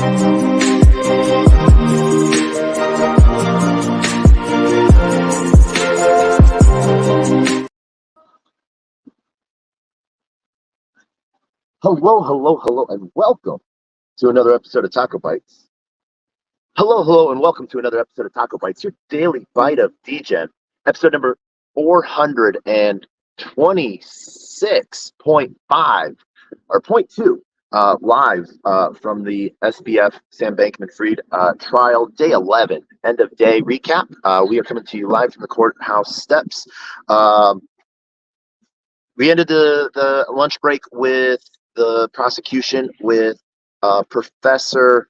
Hello, and welcome to another episode of TacoBytes. Hello, and welcome to another episode of TacoBytes, your daily bite of Degen, episode number 426.5 or point 2, live from the SBF Sam Bankman-Fried trial, day 11, end of day recap. We are coming to you live from the courthouse steps. We ended the lunch break with the prosecution with Professor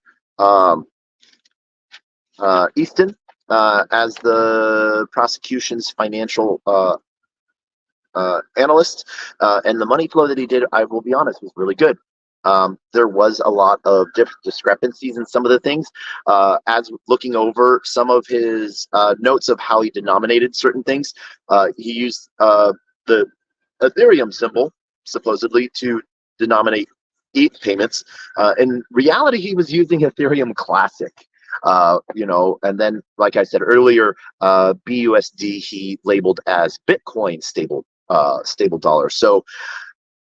Easton as the prosecution's financial analyst, and the money flow that he did, I will be honest, was really good. There was a lot of discrepancies in some of the things. As looking over some of his notes of how he denominated certain things, he used the Ethereum symbol, supposedly, to denominate ETH payments. In reality, he was using Ethereum Classic, and then, like I said earlier, BUSD he labeled as Bitcoin stable dollar. So,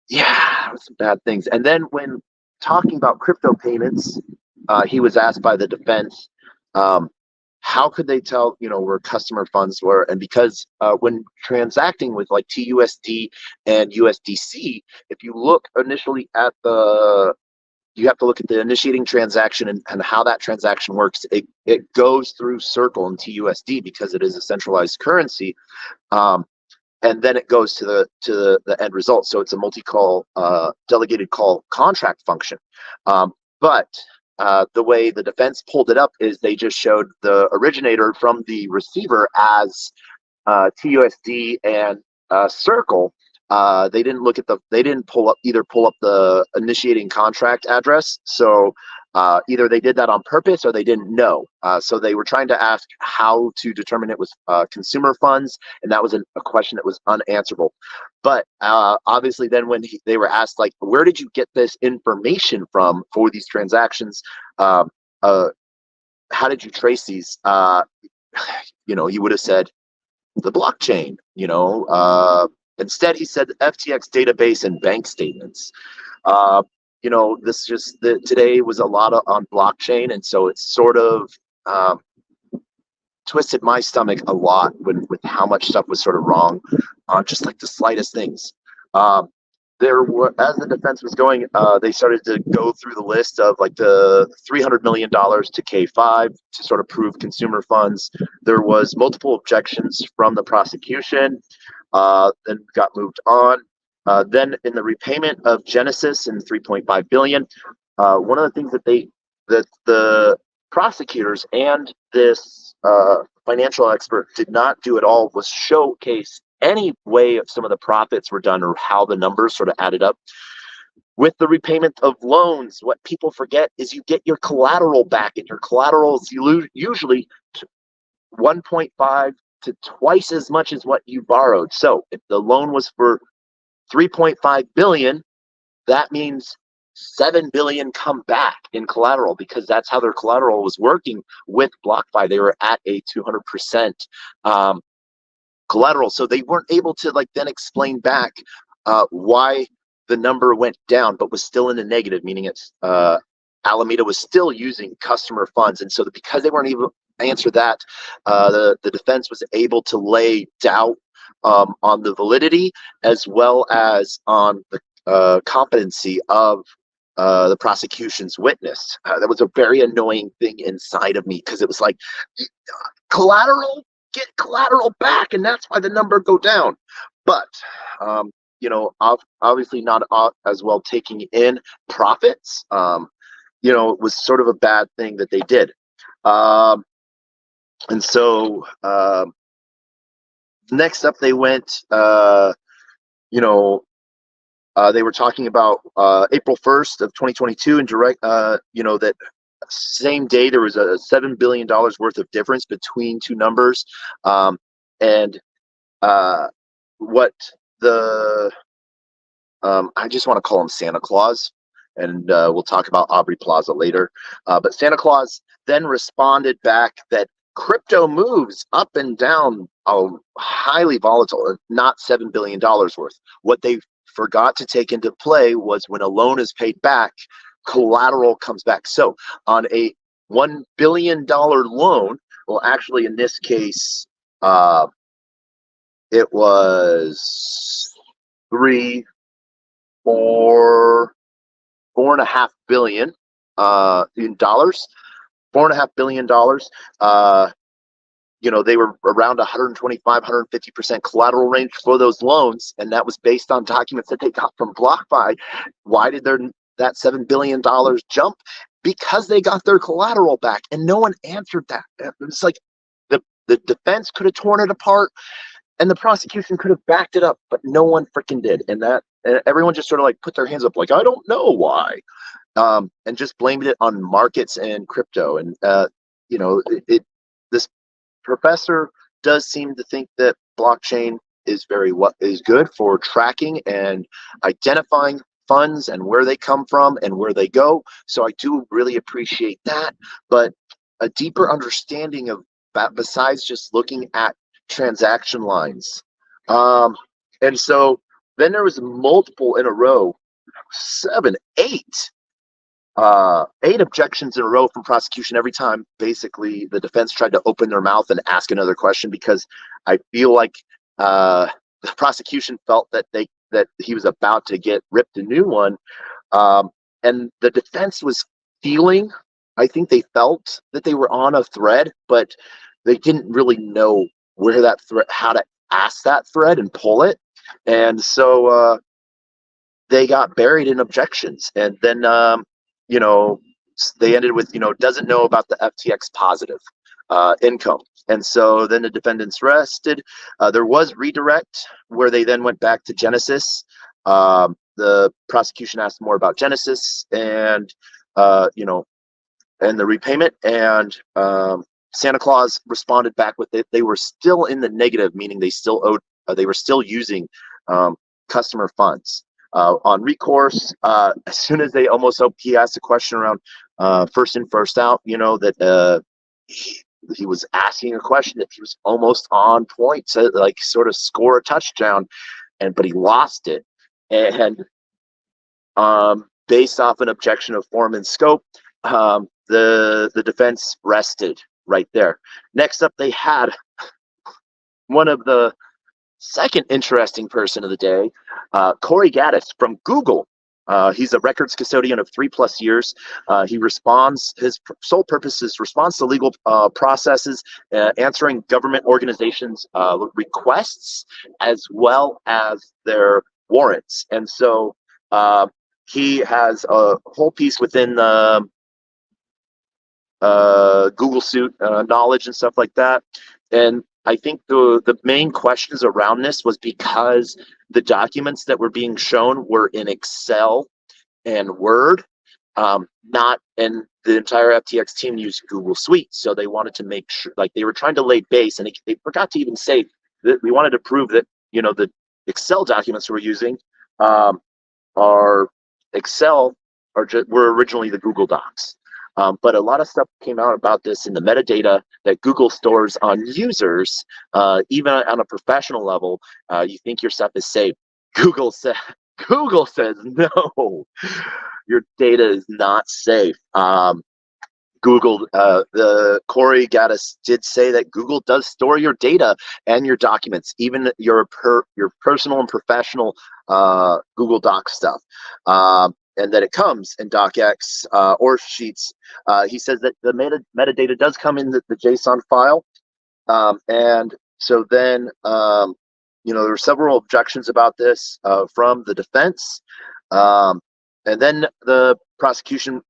yeah, some bad things. And then when talking about crypto payments, he was asked by the defense, how could they tell, where customer funds were? And because when transacting with like TUSD and USDC, if you look initially at you have to look at the initiating transaction and how that transaction works. It goes through Circle and TUSD because it is a centralized currency, and then it goes to the end result. So it's a multi-call, delegated call contract function. But the way the defense pulled it up is they just showed the originator from the receiver as TUSD and Circle. They didn't pull up the initiating contract address. So either they did that on purpose or they didn't know. So they were trying to ask how to determine it was consumer funds, and that was a question that was unanswerable. But obviously then when they were asked, like, where did you get this information from for these transactions? How did you trace these? You would have said the blockchain, instead he said FTX database and bank statements. Today was a lot on blockchain, and so it's sort of twisted my stomach a lot with how much stuff was sort of wrong on just like the slightest things. There were, as the defense was going, they started to go through the list of like the $300 million to K5 to sort of prove consumer funds. There was multiple objections from the prosecution, then got moved on. Then in the repayment of Genesis in $3.5 billion, one of the things that the prosecutors and this financial expert did not do at all was showcase any way of some of the profits were done or how the numbers sort of added up. With the repayment of loans, what people forget is you get your collateral back, and your collateral is usually 1.5 to twice as much as what you borrowed. So if the loan was for $3.5 billion, that means $7 billion come back in collateral, because that's how their collateral was working with BlockFi. They were at a 200% collateral, so they weren't able to then explain back why the number went down but was still in the negative, meaning it's Alameda was still using customer funds. And so because they weren't able to answer that, the defense was able to lay doubt on the validity as well as on the competency of the prosecution's witness. That was a very annoying thing inside of me, because it was like, collateral, get collateral back, and that's why the number go down. But obviously not as well taking in profits. It was sort of a bad thing that they did. And so next up, they went, they were talking about April 1st of 2022, and that same day there was a $7 billion worth of difference between two numbers. And what the I just want to call him Santa Claus, and we'll talk about Aubrey Plaza later. But Santa Claus then responded back that crypto moves up and down are highly volatile, not $7 billion worth. What they forgot to take into play was when a loan is paid back, collateral comes back. So on a $1 billion loan, well, actually, in this case, it was three, four, $4.5 billion in dollars. $4.5 billion. They were around 125, 150% collateral range for those loans, and that was based on documents that they got from BlockFi. Why did that $7 billion jump? Because they got their collateral back, and no one answered that. It's like the defense could have torn it apart, and the prosecution could have backed it up, but no one freaking did. And everyone just sort of like put their hands up, like, I don't know why, and just blamed it on markets and crypto. And this professor does seem to think that blockchain is is good for tracking and identifying funds and where they come from and where they go. So I do really appreciate that. But a deeper understanding of that, besides just looking at transaction lines. And so then there was multiple in a row, 7, 8 objections in a row from prosecution every time basically the defense tried to open their mouth and ask another question, because I feel like the prosecution felt that he was about to get ripped a new one, and the defense was feeling, I think they felt that they were on a thread, but they didn't really know where that thread, how to ask that thread and pull it, and so they got buried in objections, and then they ended with, doesn't know about the FTX positive income. And so then the defendants rested. There was redirect where they then went back to Genesis. The prosecution asked more about Genesis and, and the repayment. And Santa Claus responded back with they were still in the negative, meaning they still owed, they were still using customer funds. On recourse, as soon as they almost he asked a question around first in, first out, that he was asking a question that he was almost on point to like sort of score a touchdown, but he lost it. And based off an objection of form and scope, the defense rested right there. Next up, they had one of the second interesting person of the day, Corey Gaddis from Google. He's a records custodian of 3+ years. He responds, his sole purpose is response to legal processes, answering government organizations' requests, as well as their warrants. And so he has a whole piece within the Google suit knowledge and stuff like that. And I think the main questions around this was because the documents that were being shown were in Excel and Word, and the entire FTX team used Google Suite. So they wanted to make sure, like they were trying to lay base, and they forgot to even say that we wanted to prove that, the Excel documents we're using are were originally the Google Docs. But a lot of stuff came out about this in the metadata that Google stores on users, even on a professional level. You think your stuff is safe. Google says no, your data is not safe. Google, the Corey Gaddis did say that Google does store your data and your documents, even your personal and professional Google Doc stuff. And that it comes in DocX or Sheets. He says that the metadata does come in the JSON file. And so then, there were several objections about this from the defense. And then the prosecution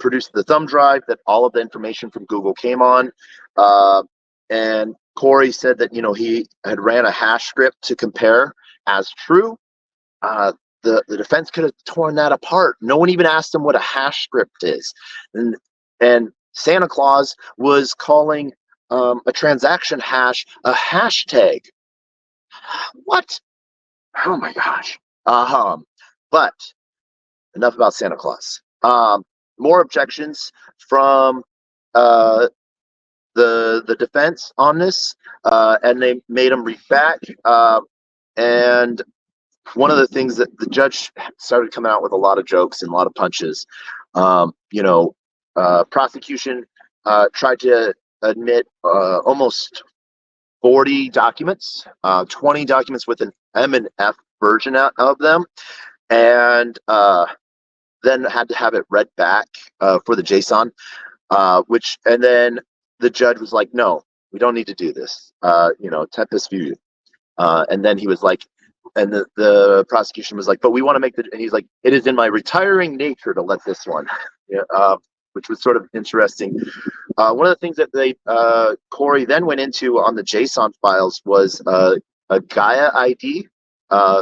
produced the thumb drive that all of the information from Google came on. And Corey said that, he had ran a hash script to compare as true. The defense could have torn that apart. No one even asked him what a hash script is. And Santa Claus was calling a transaction hash a hashtag. What? Oh my gosh. But enough about Santa Claus. More objections from uh, the defense on this, and they made them read back. And one of the things that the judge started coming out with a lot of jokes and a lot of punches. Prosecution tried to admit almost 40 documents, 20 documents with an M and F version of them, and then had to have it read back for the JSON, and then the judge was like, no, we don't need to do this, Tempest view. And then he was like, and the prosecution was like, but we want to make and he's like, it is in my retiring nature to let this one, which was sort of interesting. One of the things that Corey then went into on the JSON files was a Gaia ID,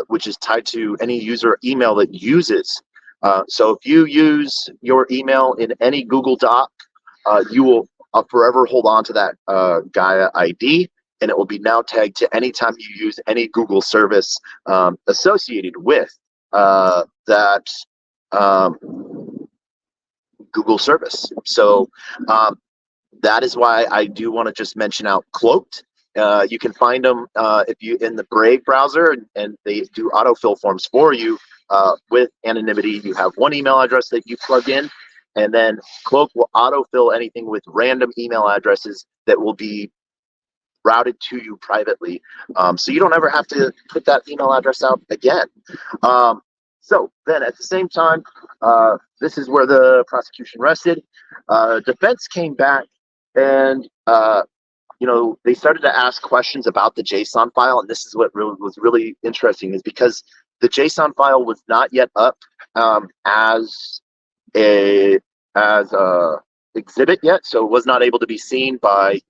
which is tied to any user email that uses. So if you use your email in any Google Doc, you will forever hold on to that Gaia ID, and it will be now tagged to anytime you use any Google service associated with that Google service. So that is why I do want to just mention out Cloaked. You can find them if you in the Brave browser, and they do autofill forms for you with anonymity. You have one email address that you plug in, and then Cloak will autofill anything with random email addresses that will be routed to you privately, so you don't ever have to put that email address out again. So then at the same time, this is where the prosecution rested. Defense came back, and they started to ask questions about the JSON file, and this is what was really interesting, is because the JSON file was not yet up as a exhibit yet, so it was not able to be seen by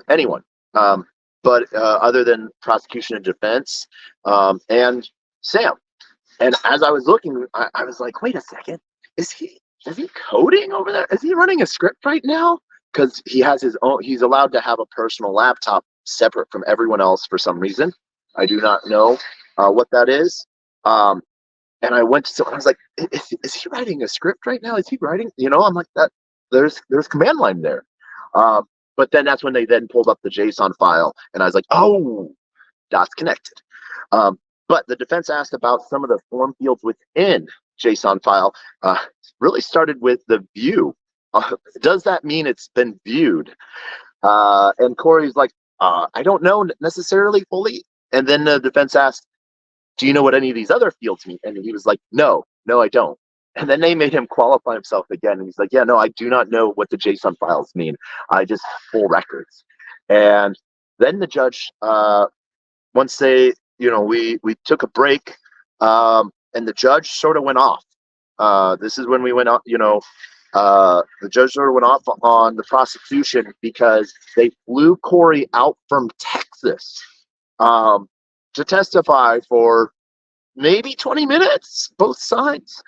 anyone, but other than prosecution and defense, and Sam. And as I was looking, I was like, wait a second, is he coding over there? Is he running a script right now? Because he has his own, he's allowed to have a personal laptop separate from everyone else for some reason. I do not know what that is. And I went to someone, I was like, is he writing a script right now? Is he writing? I'm like, that there's command line there. But then that's when they then pulled up the JSON file, and I was like, oh, dots connected. But the defense asked about some of the form fields within JSON file. Really started with the view. Does that mean it's been viewed? And Corey's like, I don't know necessarily fully. And then the defense asked, do you know what any of these other fields mean? And he was like, no, I don't. And then they made him qualify himself again. And he's like, yeah, no, I do not know what the JSON files mean. I just pull records. And then the judge, once they, we took a break, and the judge sort of went off. This is when we went off, the judge sort of went off on the prosecution because they flew Corey out from Texas to testify for maybe 20 minutes, both sides.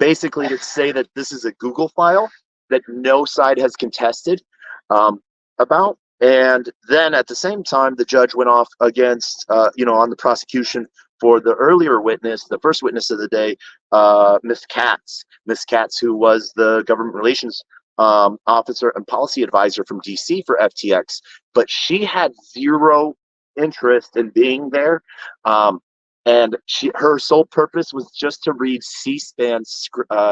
Basically to say that this is a Google file that no side has contested about. And then at the same time, the judge went off against, on the prosecution for the earlier witness, the first witness of the day, Miss Katz, who was the government relations officer and policy advisor from DC for FTX, but she had zero interest in being there. And her sole purpose was just to read C-SPAN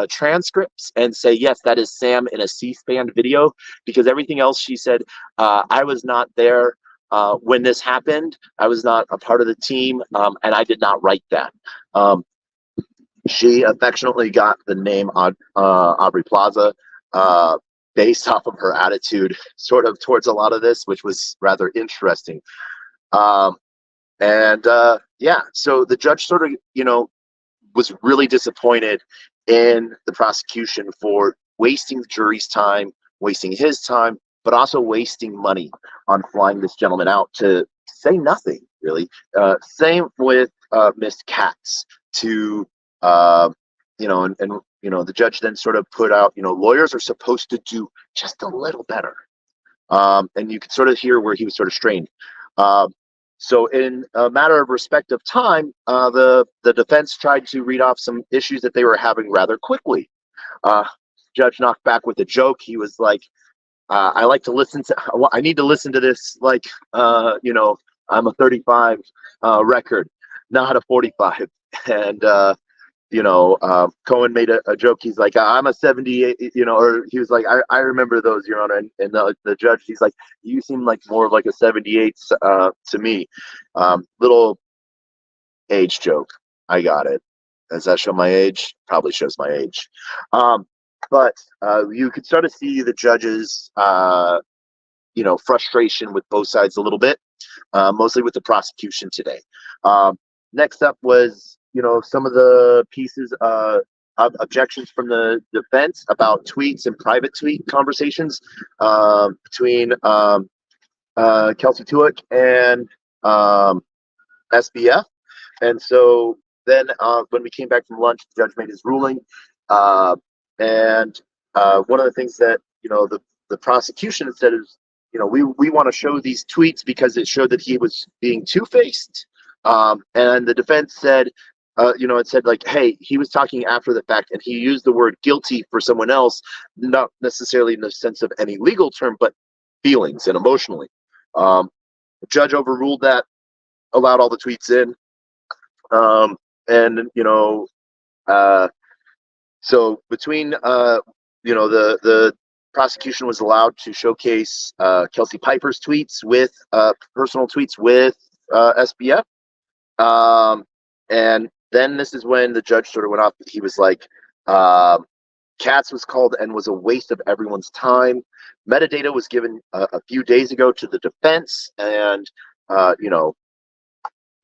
transcripts and say, yes, that is Sam in a C-SPAN video, because everything else she said, I was not there when this happened. I was not a part of the team, and I did not write that. She affectionately got the name Aubrey Plaza based off of her attitude sort of towards a lot of this, which was rather interesting. So the judge sort of, was really disappointed in the prosecution for wasting the jury's time, wasting his time, but also wasting money on flying this gentleman out to say nothing, really. Same with Miss Katz to, the judge then sort of put out, lawyers are supposed to do just a little better. And you could sort of hear where he was sort of strained. Um, so, in a matter of respect of time, the defense tried to read off some issues that they were having rather quickly. Uh, Judge knocked back with a joke. He was like, "I like to listen to. I need to listen to this like, I'm a 35 record, not a 45." And Cohen made a joke. He's like, "I'm a 78," or he was like, I remember those, Your Honor. And the judge, he's like, "You seem like more of like a 78 to me." Little age joke. I got it. Does that show my age? Probably shows my age. Um, but you could start to see the judges, frustration with both sides a little bit, mostly with the prosecution today. Next up was, some of the pieces, objections from the defense about tweets and private tweet conversations between Kelsey Tuick and SBF. And so then when we came back from lunch, the judge made his ruling. Uh, and one of the things that, the prosecution had said is, we want to show these tweets because it showed that he was being two-faced. And the defense said, it said like, hey, he was talking after the fact and he used the word guilty for someone else, not necessarily in the sense of any legal term, but feelings and emotionally. The judge overruled that, allowed all the tweets in. And so between the prosecution was allowed to showcase Kelsey Piper's tweets with personal tweets with SBF, and then this is when the judge sort of went off. He was like, Katz was called and was a waste of everyone's time. Metadata was given a few days ago to the defense, and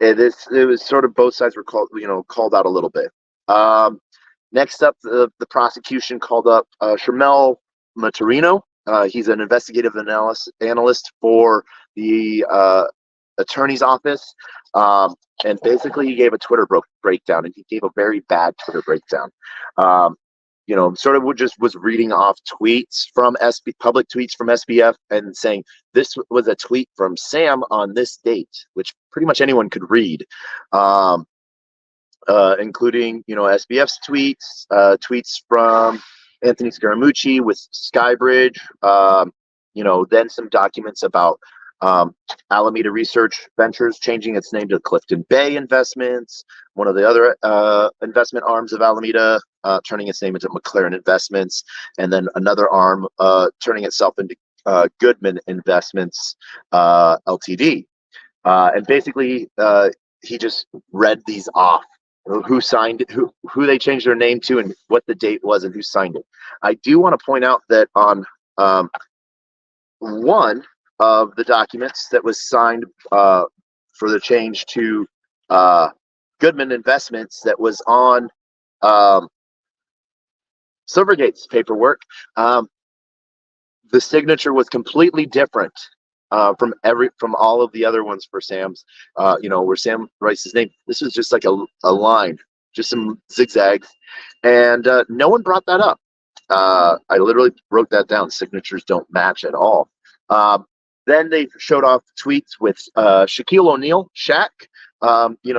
it was sort of both sides were called out a little bit. Next up, the prosecution called up Shermel Maturino. He's an investigative analyst for the attorney's office, and basically he gave a Twitter breakdown, and he gave a very bad Twitter breakdown. Sort of was reading off tweets from public tweets from SBF and saying this was a tweet from Sam on this date, which pretty much anyone could read, including SBF's tweets, tweets from Anthony Scaramucci with Skybridge, then some documents about Alameda Research Ventures changing its name to Clifton Bay Investments, one of the other investment arms of Alameda turning its name into McLaren Investments, and then another arm turning itself into Goodman Investments Ltd. And basically, he just read these off, who signed it, who they changed their name to, and what the date was, and who signed it. I do want to point out that on one of the documents that was signed for the change to Goodman Investments, that was on Silvergate's paperwork, the signature was completely different from all of the other ones for Sam's, where Sam writes his name. This was just like a line, just some zigzags, and no one brought that up. I literally wrote that down. Signatures don't match at all. Then they showed off tweets with Shaquille O'Neal, Shaq,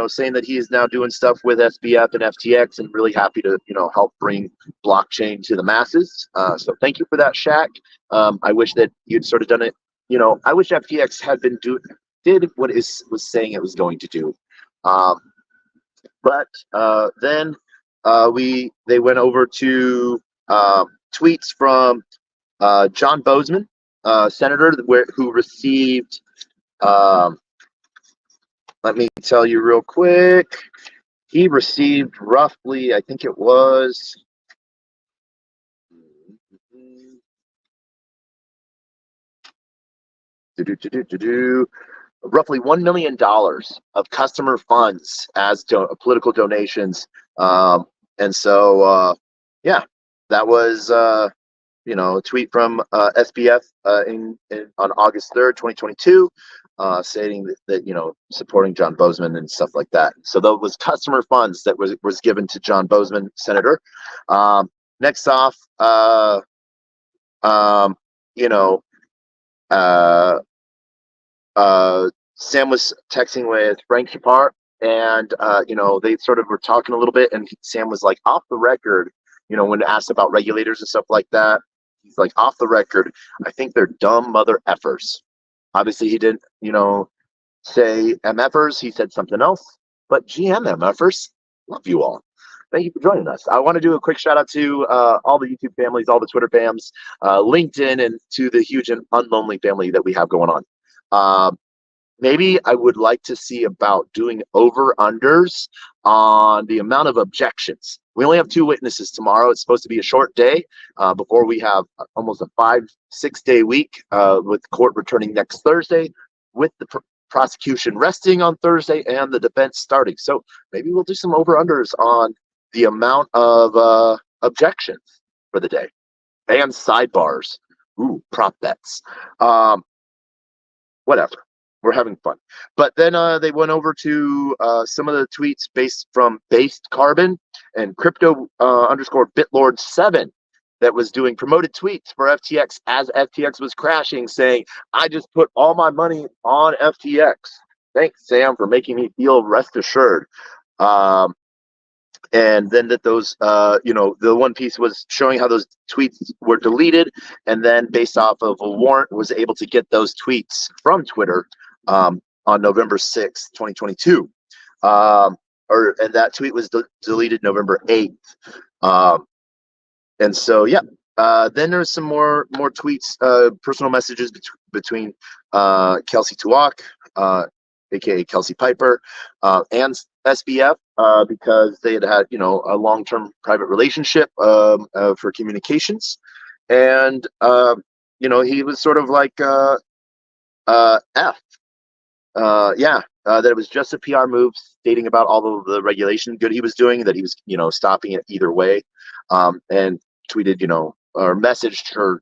saying that he is now doing stuff with SBF and FTX and really happy to, help bring blockchain to the masses. So thank you for that, Shaq. I wish that you'd sort of done it. I wish FTX had did what it was saying it was going to do. But then they went over to tweets from John Bozeman, senator, who received, let me tell you real quick, he received roughly, I think it was, roughly $1 million of customer funds as political donations. And so, that was, a tweet from SBF on August 3rd, 2022, stating that, supporting John Bozeman and stuff like that. So that was customer funds that was given to John Bozeman, senator. Next off, uh, Sam was texting with Frank Chapart, and they sort of were talking a little bit, and Sam was like, off the record, when asked about regulators and stuff like that, he's like, off the record, I think they're dumb mother effers. Obviously, he didn't, say MFers. He said something else, but GM MFers, love you all. Thank you for joining us. I want to do a quick shout out to all the YouTube families, all the Twitter fams, LinkedIn, and to the huge and unlonely family that we have going on. Maybe I would like to see about doing over-unders on the amount of objections. We only have 2 witnesses tomorrow. It's supposed to be a short day before we have almost a 5-6 day week with court returning next Thursday, with the prosecution resting on Thursday and the defense starting. So maybe we'll do some over-unders on the amount of objections for the day. And sidebars. Ooh, prop bets. Whatever. We're having fun. But then they went over to some of the tweets from Based Carbon and crypto underscore Bitlord 7 that was doing promoted tweets for FTX as FTX was crashing, saying, I just put all my money on FTX. Thanks, Sam, for making me feel rest assured. And then that those, the one piece was showing how those tweets were deleted, and then based off of a warrant was able to get those tweets from Twitter on November 6th, 2022. And that tweet was deleted November 8th. And so, yeah. Then there's some more tweets, personal messages between Kelsey Tuak, aka Kelsey Piper, and SBF, because they had a long-term private relationship for communications, and he was sort of like F. That it was just a PR move, stating about all of the regulation good he was doing, that he was, stopping it either way, and tweeted, or messaged her,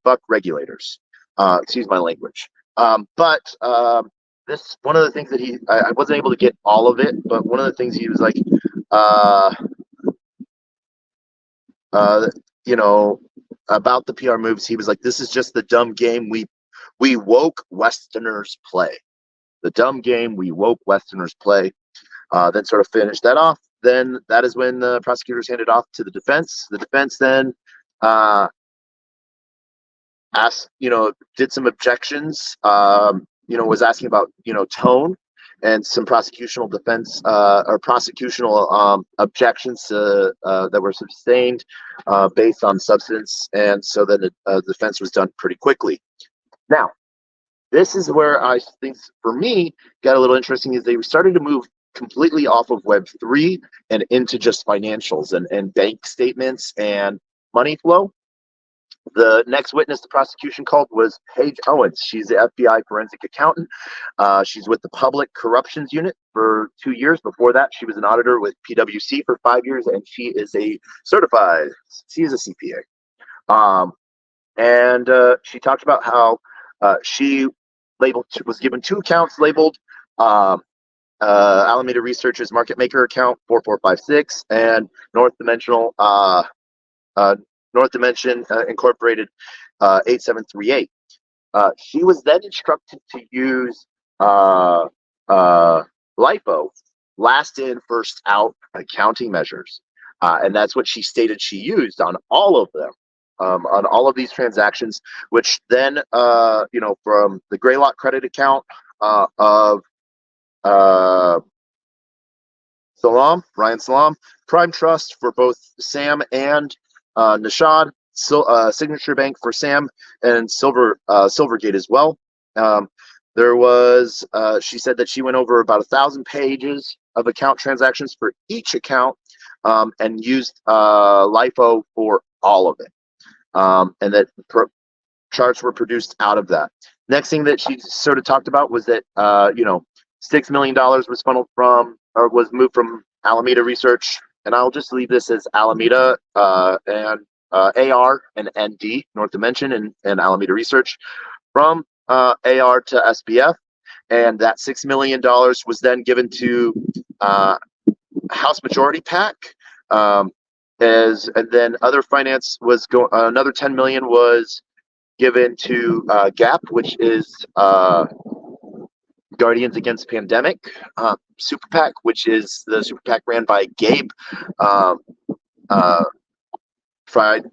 fuck regulators. Excuse my language. But this, one of the things that I wasn't able to get all of it, but one of the things he was like, about the PR moves, he was like, this is just the dumb game we woke Westerners play. The dumb game we woke Westerners play. Then sort of finished that off. Then that is when the prosecutors handed off to the defense. The defense then asked, did some objections, was asking about, tone and some prosecutional defense or prosecutional objections that were sustained based on substance. And so then the defense was done pretty quickly. Now, this is where I think, for me, got a little interesting, is they started to move completely off of Web3 and into just financials and bank statements and money flow. The next witness the prosecution called was Paige Owens. She's the FBI forensic accountant. She's with the Public Corruptions Unit for 2 years. Before that, she was an auditor with PwC for 5 years, and she is a CPA. And she talked about how she was given 2 accounts labeled Alameda Research's market maker account 4456 and North Dimension Incorporated 8738. She was then instructed to use LIFO, last in, first out accounting measures. And that's what she stated she used on all of them, on all of these transactions, which then, from the Greylock credit account of Ryan Salam, Prime Trust for both Sam and Nishad, Signature Bank for Sam, and Silvergate as well. There was, she said that she went over about 1,000 pages of account transactions for each account, and used LIFO for all of it, and that charts were produced out of that. Next thing that she sort of talked about was that $6 million was funneled from, or was moved from Alameda Research, and I'll just leave this as Alameda and AR and ND, North Dimension, and Alameda Research, from AR to SBF, and that $6 million was then given to House Majority PAC, and then other finance was another $10 million was given to Gap, which is Guardians Against Pandemic, Super PAC, which is the Super PAC ran by Gabe um, uh, Fried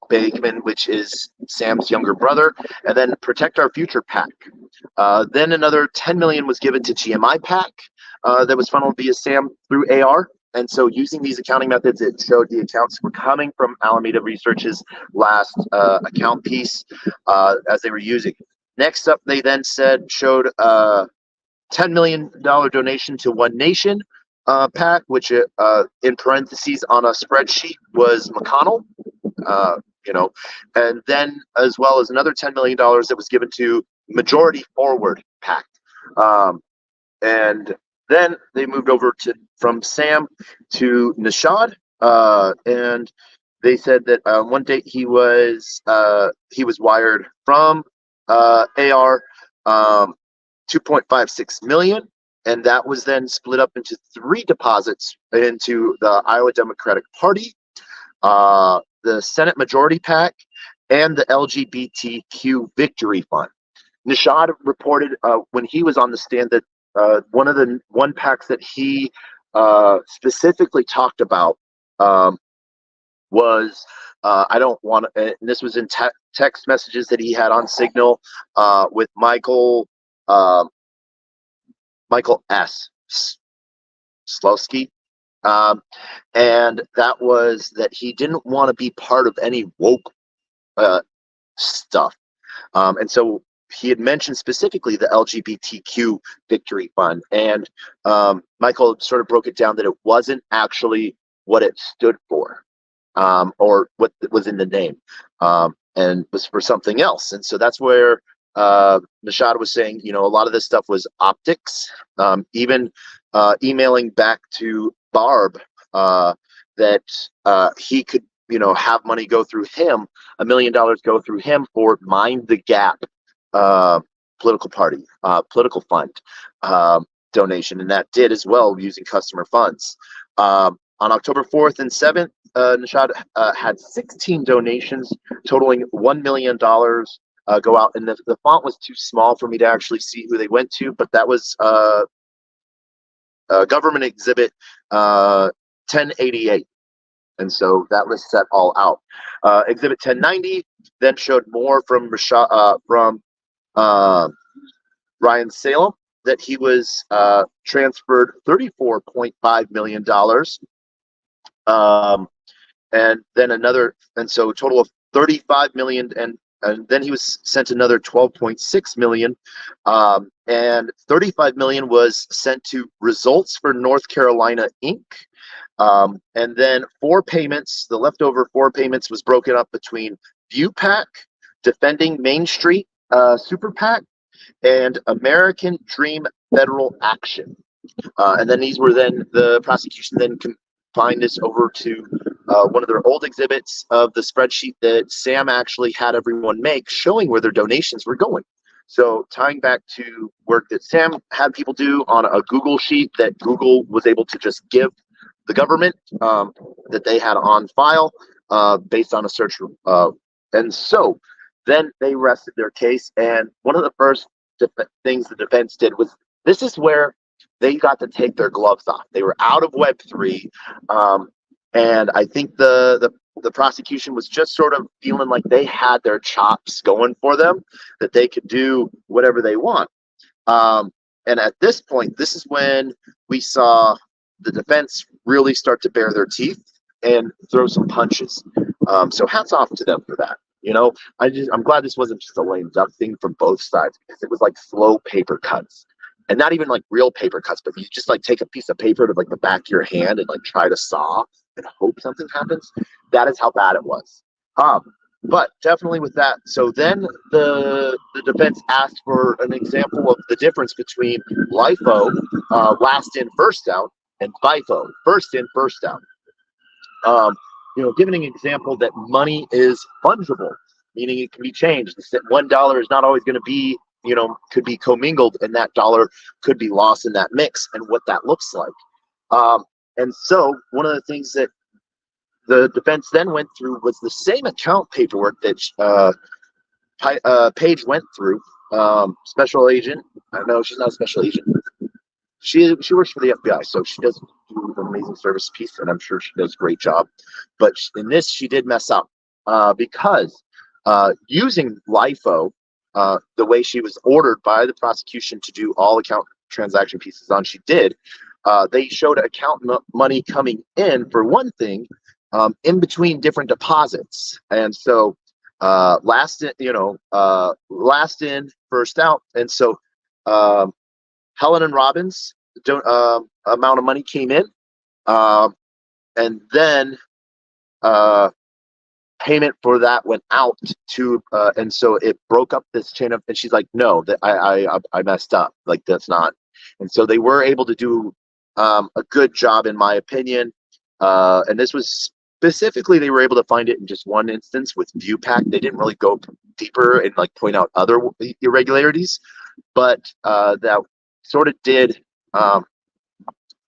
Bakeman, which is Sam's younger brother, and then Protect Our Future PAC. Then another 10 million was given to GMI PAC that was funneled via Sam through AR. And so using these accounting methods, it showed the accounts were coming from Alameda Research's last account piece as they were using. Next up, they then showed $10 million donation to One Nation PAC, which in parentheses on a spreadsheet was McConnell, and then as well as another $10 million that was given to Majority Forward PAC. And then they moved over from Sam to Nishad, and they said that one date he was wired from AR 2.56 million, and that was then split up into 3 deposits into the Iowa Democratic Party, the Senate Majority PAC, and the LGBTQ Victory Fund. Nishad reported when he was on the stand that one of the PACs that he specifically talked about was I don't want to, and this was in text messages that he had on Signal with Michael S. Slowski. And that was that he didn't want to be part of any woke stuff. And so he had mentioned specifically the LGBTQ Victory Fund. And Michael sort of broke it down that it wasn't actually what it stood for or what was in the name, and was for something else. And so that's where Nishad was saying, a lot of this stuff was optics, even emailing back to Barb that he could, have money go through him, $1 million go through him for Mind the Gap political party, political fund donation. And that did as well using customer funds. On October 4th and 7th, Nishad had 16 donations totaling $1 million go out, and the font was too small for me to actually see who they went to, but that was government exhibit 1088, and so that lists that all out. Exhibit 1090 then showed more from Ryan Salem, that he was transferred $34.5 million, and then so a total of 35 million, and then he was sent another 12.6 million, and 35 million was sent to Results for North Carolina Inc. And then 4 payments, the leftover 4 payments was broken up between View PAC, Defending Main Street Super PAC, and American Dream Federal Action. And then these were the prosecution then confined this over to one of their old exhibits of the spreadsheet that Sam actually had everyone make, showing where their donations were going. So tying back to work that Sam had people do on a Google sheet that Google was able to just give the government that they had on file based on a search. And so then they rested their case. And one of the first things the defense did was, this is where they got to take their gloves off. They were out of Web3. And I think the prosecution was just sort of feeling like they had their chops going for them, that they could do whatever they want. And at this point, this is when we saw the defense really start to bare their teeth and throw some punches. So hats off to them for that. I'm glad this wasn't just a lame duck thing from both sides, because it was like slow paper cuts. And not even like real paper cuts, but you just like take a piece of paper to like the back of your hand and like try to saw and hope something happens. That is how bad it was. But definitely with that. So then the defense asked for an example of the difference between LIFO, last in, first out, and FIFO, first in, first out. Giving an example that money is fungible, meaning it can be changed. $1 is not always going to be, could be commingled, and that dollar could be lost in that mix, and what that looks like. And so one of the things that the defense then went through was the same account paperwork that Paige went through, special agent. I know she's not a special agent. She works for the FBI, so she does do an amazing service piece, and I'm sure she does a great job. But in this, she did mess up because using LIFO, the way she was ordered by the prosecution to do all account transaction pieces on, she did. They showed account money coming in for one thing, in between different deposits, and so last in, last in, first out, and so. Helen and Robin's amount of money came in, um, and then uh, payment for that went out to, and so it broke up this chain of. And she's like, "No, that I messed up. Like that's not." And so they were able to do a good job, in my opinion. And this was specifically, they were able to find it in just one instance with ViewPack. They didn't really go deeper and like point out other irregularities, but that sort of did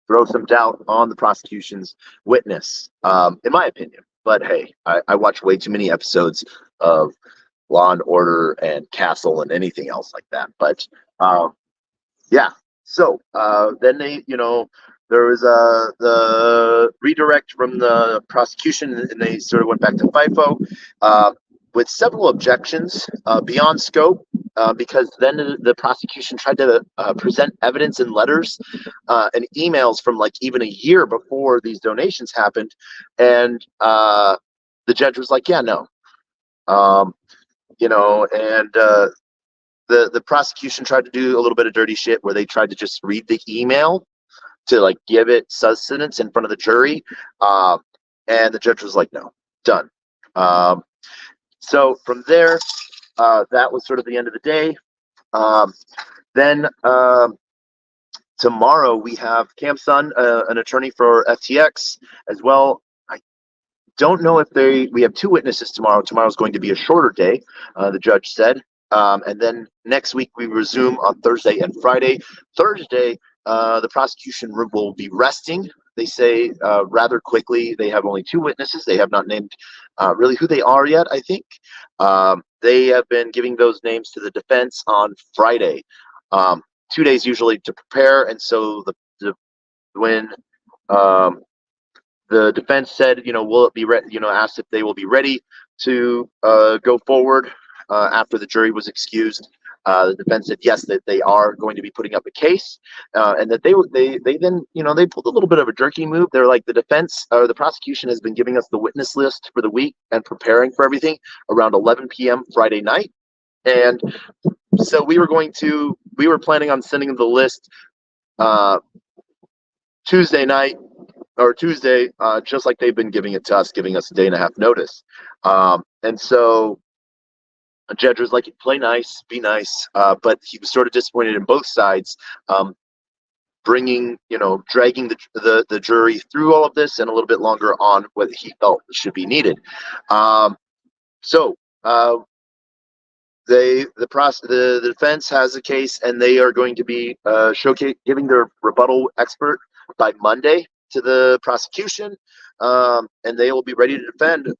throw some doubt on the prosecution's witness, in my opinion. But hey, I watch way too many episodes of Law and Order and Castle and anything else like that. But yeah, so then they, there was the redirect from the prosecution, and they sort of went back to FIFO with several objections beyond scope, because then the prosecution tried to present evidence in letters and emails from like even a year before these donations happened, and the judge was like, "Yeah, no," and the prosecution tried to do a little bit of dirty shit where they tried to just read the email to like give it sustenance in front of the jury, and the judge was like, "No, done." So from there, that was sort of the end of the day. Then tomorrow we have Cam Sun, an attorney for FTX as well. I don't know if we have two witnesses tomorrow. Tomorrow's going to be a shorter day, the judge said. And then next week we resume on Thursday and Friday. Thursday, the prosecution will be resting. They say rather quickly. They have only two witnesses. They have not named really who they are yet, I think. They have been giving those names to the defense on Friday. 2 days usually to prepare, and so when the defense said, will it be ready? Asked if they will be ready to go forward after the jury was excused. The defense said yes, that they are going to be putting up a case, and that they then they pulled a little bit of a jerky move. They're like, the defense or the prosecution has been giving us the witness list for the week and preparing for everything around 11 p.m. Friday night, and so we were planning on sending them the list Tuesday night or Tuesday, just like they've been giving it to us, giving us a day and a half notice. And so a judge was like, "Play nice, be nice," but he was sort of disappointed in both sides, dragging the jury through all of this and a little bit longer on what he felt should be needed. The defense has a case, and they are going to be giving their rebuttal expert by Monday to the prosecution, and they will be ready to defend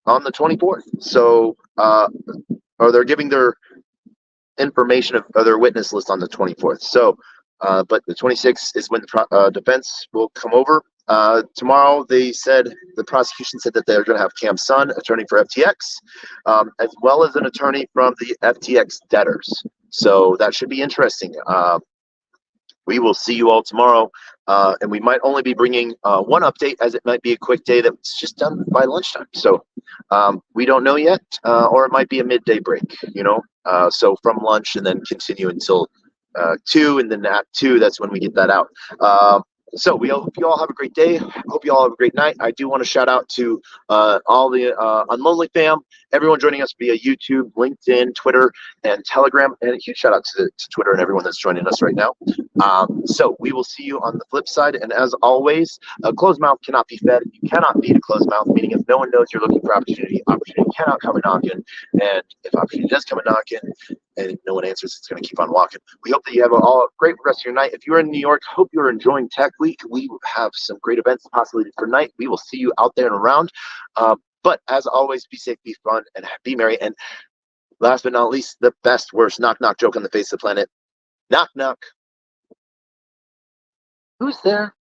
on the 24th. So, or they're giving their information of their witness list on the 24th. So, but the 26th is when the defense will come over. Tomorrow, the prosecution said that they're going to have Cam Sun, attorney for FTX, as well as an attorney from the FTX debtors. So that should be interesting. We will see you all tomorrow, and we might only be bringing one update, as it might be a quick day that's just done by lunchtime. So we don't know yet, or it might be a midday break, so from lunch and then continue until 2, and then at 2, that's when we get that out. So we hope you all have a great day. Hope you all have a great night. I do want to shout out to all the Unlonely fam, everyone joining us via YouTube, LinkedIn, Twitter, and Telegram, and a huge shout out to Twitter and everyone that's joining us right now. So we will see you on the flip side. And as always, a closed mouth cannot be fed. You cannot feed a closed mouth, meaning if no one knows you're looking for opportunity cannot come a knocking. And if opportunity does come a knocking and no one answers, it's going to keep on walking. We hope that you have a great rest of your night. If you're in New York, hope you're enjoying Tech Week. We have some great events possibly for night. We will see you out there and around. But as always, be safe, be fun, and be merry. And Last but not least, the best, worst knock knock joke on the face of the planet. Knock knock. Who's there?